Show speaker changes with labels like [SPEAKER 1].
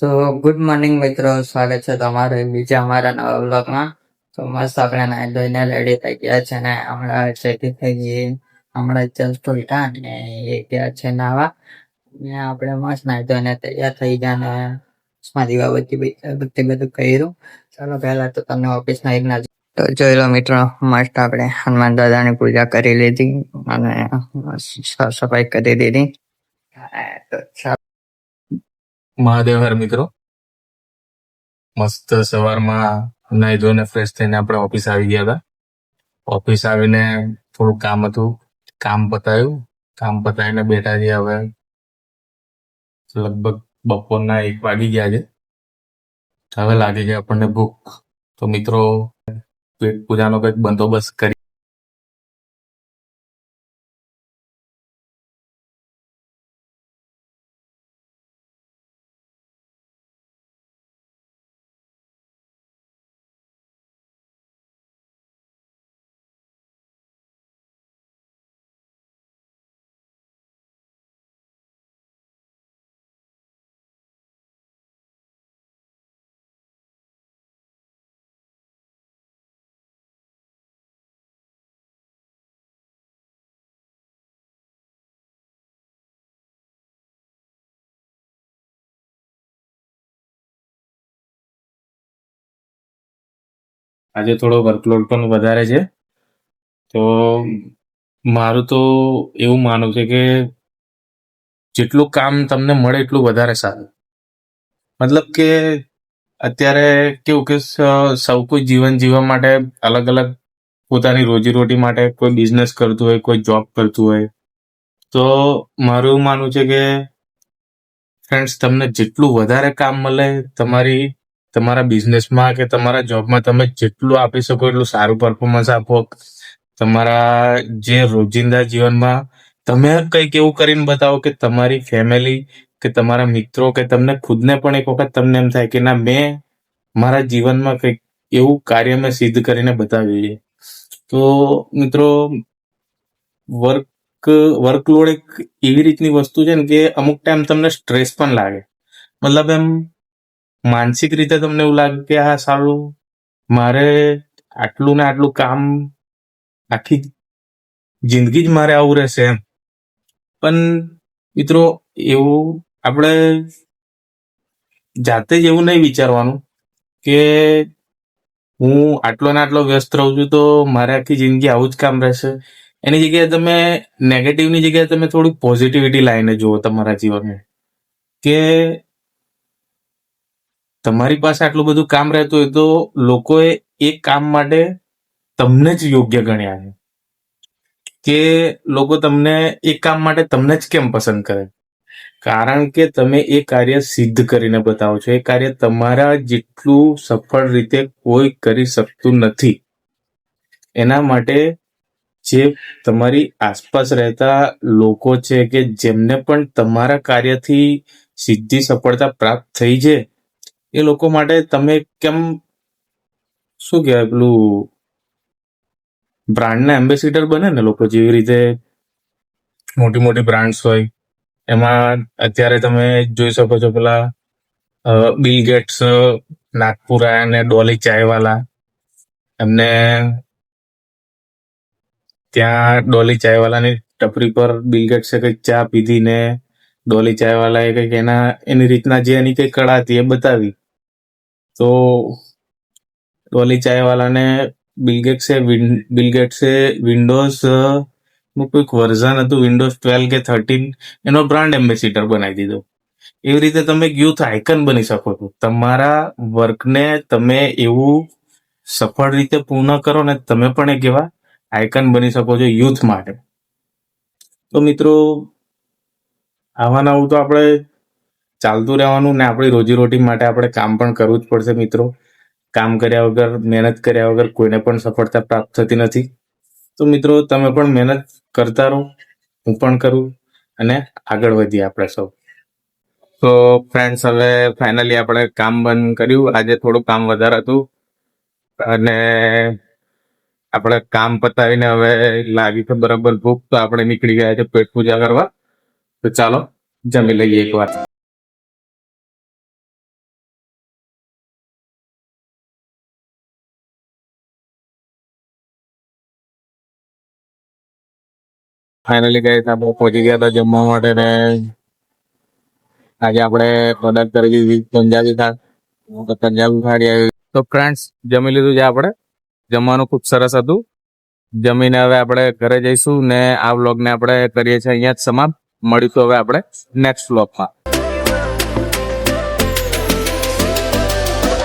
[SPEAKER 1] તો good morning મિત્રો, સ્વાગત છે તમારું બીજા અમારા નવા બ્લોગમાં. તો મસ્ત આપણે નાઈ ધોઈને રેડી થઈ ગયા છે ને હમણાં સેટી થઈ ગઈ. હમણાં જસ્ટ ઉઠ્યા ને એ ગયા છે નાવા ને આપણે મસ્ત નાઈ ધોઈને તૈયાર થઈ ગયા ને દીવાબત્તી બધું કર્યું. ચાલો પહેલા તો તમને ઓફિસના એક નજર તો જોઈ લો મિત્રો, મસ્ત આપણે હનુમાન દાદાની પૂજા કરી લીધી અને સાફ સફાઈ કરી દીધી. તો
[SPEAKER 2] મહાદેવ હર મિત્રો, મસ્ત સવારમાં નાઈ ધોઈને ફ્રેશ થઈને આપણે ઓફિસ આવી ગયા હતા. ઓફિસ આવીને થોડું કામ હતું, કામ પતાવ્યું. કામ પતાવીને બેઠા છીએ. હવે લગભગ બપોરના 1 વાગી ગયા છે. હવે લાગી ગયા આપણને ભૂખ. તો મિત્રો, પેટ પૂજાનો કંઈક બંદોબસ્ત કરી. આજે થોડો વર્કલોડ પણ વધારે છે. તો મારું તો એવું માનવું છે કે જેટલું કામ તમને મળે એટલું વધારે સારું. મતલબ કે અત્યારે કેવું કે સૌ કોઈ જીવન જીવવા માટે અલગ અલગ પોતાની રોજીરોટી માટે કોઈ બિઝનેસ કરતું હોય, કોઈ જોબ કરતું હોય. તો મારું એવું માનવું છે કે ફ્રેન્ડ્સ, તમને જેટલું વધારે કામ મળે તમારા બિઝનેસમાં કે તમારા જોબમાં, તમે જેટલું આપી શકો એટલું સારું પરફોર્મન્સ આપો. તમારા જે રોજિંદા જીવનમાં તમે કંઈક એવું કરીને બતાવો કે તમારી ફેમિલી કે તમારા મિત્રો કે તમને ખુદને પણ એક વખત તમને એમ થાય કે ના, મેં મારા જીવનમાં કંઈક એવું કાર્ય મેં સિદ્ધ કરીને બતાવ્યું છે. તો મિત્રો, વર્કલોડ એક એવી રીતની વસ્તુ છે ને કે અમુક ટાઈમ તમને સ્ટ્રેસ પણ લાગે. મતલબ એમ માનસિક રીતે તમને એવું લાગે કે આ સારું, મારે આટલું ને આટલું કામ આખી જિંદગી જ મારે આવું રહેશે એમ. પણ મિત્રો, એવું આપણે જાતે જ એવું નહીં વિચારવાનું કે હું આટલો ને આટલો વ્યસ્ત રહું છું તો મારે આખી જિંદગી આવું જ કામ રહેશે. એની જગ્યાએ તમે નેગેટિવની જગ્યાએ તમે થોડીક પોઝિટિવિટી લાવીને જુઓ તમારા જીવનમાં કે તમારી પાસે આટલું બધું કામ રહેતું હોય તો લોકોએ એ કામ માટે તમને જ યોગ્ય ગણ્યા છે. કે લોકો તમને એ કામ માટે તમને જ કેમ પસંદ કરે? કારણ કે તમે એ કાર્ય સિદ્ધ કરીને બતાવો છો. એ કાર્ય તમારા જેટલું સફળ રીતે કોઈ કરી શકતું નથી. એના માટે જે તમારી આસપાસ રહેતા લોકો છે કે જેમને પણ તમારા કાર્યથી સિદ્ધિ સફળતા પ્રાપ્ત થઈ છે, એ લોકો માટે તમે કેમ, શું કહેવાય, પેલું બ્રાન્ડના એમ્બેસિડર બને ને લોકો, જેવી રીતે મોટી મોટી બ્રાન્ડ્સ હોય એમાં અત્યારે તમે જોઈ શકો છો પેલા બિલ ગેટ્સ નાગપુર આયા ને ડોલી ચાયવાલા, એમને ત્યાં ડોલી ચાયવાલાની ટપરી પર બિલ ગેટ્સે કંઈક ચા પીધી ને ડોલી ચાયવાલાએ કંઈક એની રીતના જે એની કંઈક કળા હતી એ બતાવી. તો ડોલી ચાયવાલાને બિલ ગેટ્સે વિન્ડોઝ નું કોઈક વર્ઝન હતું, વિન્ડોઝ 12 કે 13, એનો બ્રાન્ડ એમ્બેસિડર બનાવી દીધો. એવી રીતે તમે યુથ આઇકન બની શકો છો. તમારા વર્કને તમે એવું સફળ રીતે પૂર્ણ કરો ને તમે પણ એક એવા આઇકન બની શકો છો યુથ માટે. તો મિત્રો, આવા નવું તો આપણે ચાલતું રહેવાનું ને આપણી રોજીરોટી માટે આપણે કામ પણ કરવું જ પડશે મિત્રો. કામ કર્યા વગર, મહેનત કર્યા વગર કોઈને પણ સફળતા પ્રાપ્ત થતી નથી. તો મિત્રો, તમે પણ મહેનત કરતા રહો, હું પણ કરું, અને આગળ વધીએ આપણે સૌ. તો ફ્રેન્ડ્સ, હવે ફાઇનલી આપણે કામ બંધ કર્યું. આજે થોડું કામ વધારે હતું અને આપણે કામ પતાવીને હવે લાગી તો બરાબર ભૂખ, તો આપણે નીકળી ગયા છે પેટ પૂજા કરવા. તો ચાલો જમી લઈએ એકવાર. ફાઇનલી ગઈ આપણે પહોંચી ગયા હતા જમવા માટે ને આજે આપણે ઓર્ડર કરી દીધી પંજાબી થાળી આવી. તો ફ્રેન્ડ્સ જમી લીધું છે આપણે. જમવાનું ખૂબ સરસ હતું. જમીને હવે આપણે ઘરે જઈશું ને આ વ્લોગને આપણે કરીએ છીએ અહીંયા જ સમાપ્ત. મળીશું હવે આપણે નેક્સ્ટ વ્લોગમાં.